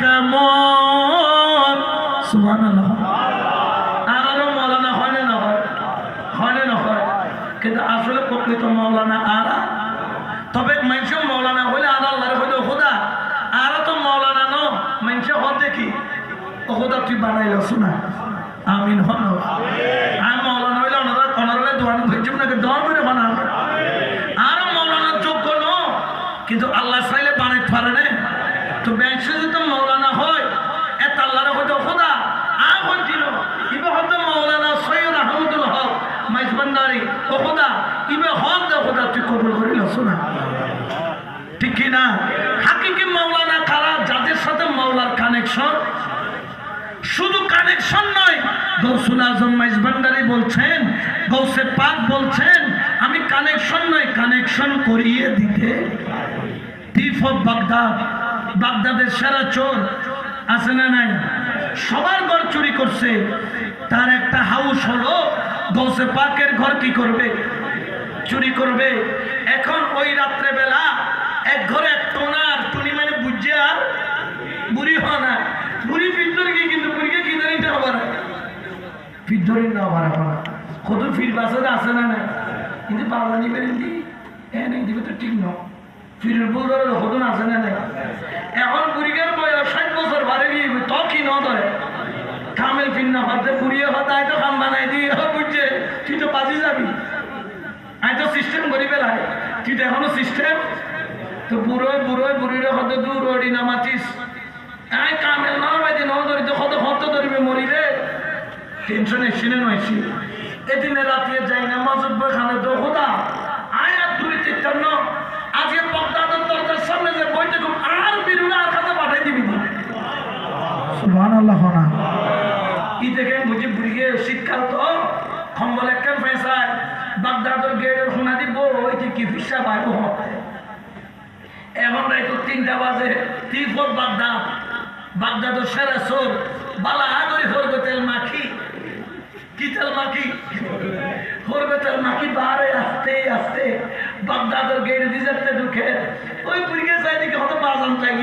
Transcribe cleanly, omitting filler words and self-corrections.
কেমন সুবহানাল্লাহ আরো মৌলানা হয় না হয় হয় না হয় কিন্তু আসলে প্রকৃত মৌলানা আরা তবে মানুষ মৌলানা হইলে আর আল্লাহর হইলে খোদা আর তো মৌলানা ন মানুষ হতে কি ও খোদা তুই বানাইল শোনা আমিন হন আর মৌলানা হইলে অনারে দোয়ান ধৈর্য নাকি দর করে বানান আর মৌলানার যোগ্য ন কিন্তু আল্লাহ চাইলে বানাইতে পারে না তো ব্যাংশ যদি মৌলানা হয় এত আল্লাহর হইতে খোদা আর হচ্ছিল ইবে হয়তো মৌলানা সৈয়দ আহমদুল হক মাইজবান্ডারি ও খোদা ইবে হক দে খোদা তুই কবুল করিল শোনা ঠিক কিনা হাকিকি মৌলানা কারা যাদের সাথে মৌলার কানেকশন শুধু কানেকশন নয় গৌসুল আজম মাইজবান্ডারি বলছেন গৌসে পাক বলছেন আমি কানেকশন নয় কানেকশন করিয়ে দিতে টিফ অফ বাগদাদ বাগদাদের সেরা চোর আছে না নাই সবার ঘর চুরি করছে তার একটা হাউস হলো গৌসে পাকের ঘর কি করবে চুরি করবে এখন ওই রাত্রে বেলা এক ঘরে এক টোনার টুনি মানে বুঝছে আর বুড়ি হয় না বুড়ি ফিরদরি কি কিন্তু বুড়িকে কি ধরে নিতে হবে না ফিরদরি না হবার এখন কত ফির বাসে আছে না নাই কিন্তু পাওয়া নিবেন দি হ্যাঁ নাই দিবে তো ঠিক নয় ফিরের বল ধরে হতন আছে না নাই এখন বুড়িকার বয়স 60 বছর বাড়ে গিয়ে তো কি ন ধরে কামেল ফির না হতে বুড়িয়ে হতে আয় তো কাম বানাই দিয়ে বুঝছে তুই তো বাজি যাবি আয় তো সিস্টেম করি বেলায় তুই তো এখনো সিস্টেম তো বুড়িরে হতে দূর ওড়ি না মাতিস আয় কামেল না বাইতে ন ধরি তো কত হত ধরিবে মরিলে টেনশন এসে নয়ছি এদিনে রাতিয়ে যাই না মসজিদ বইখানে তো খোদা আয় আর দূরে চিত্তান্ন আজকে বাগদাদের দরজার সামনে যে বইতে খুব আর বিরুলে আর খাতে পাঠাই দিবি না সুবহানাল্লাহ না ই দেখে বুঝি বুড়িয়ে শীতকাল তো কম্বল একটা পয়সায় বাগদাদের গেটের শোনা দিব ওইটি কি ফিসা বাইব এমন রাইতো 3টা বাজে ত্রিফোর বাগদাদ বাগদাদের সেরা চোর বালা আগরি হরবে তেল মাখি কি তেল মাখি হরবে তেল মাখি বারে আস্তে আস্তে বাগদাদের গেট দিয়ে ঢুকে ওই বুড়িকে চাই দিকে হয়তো বাজান চাই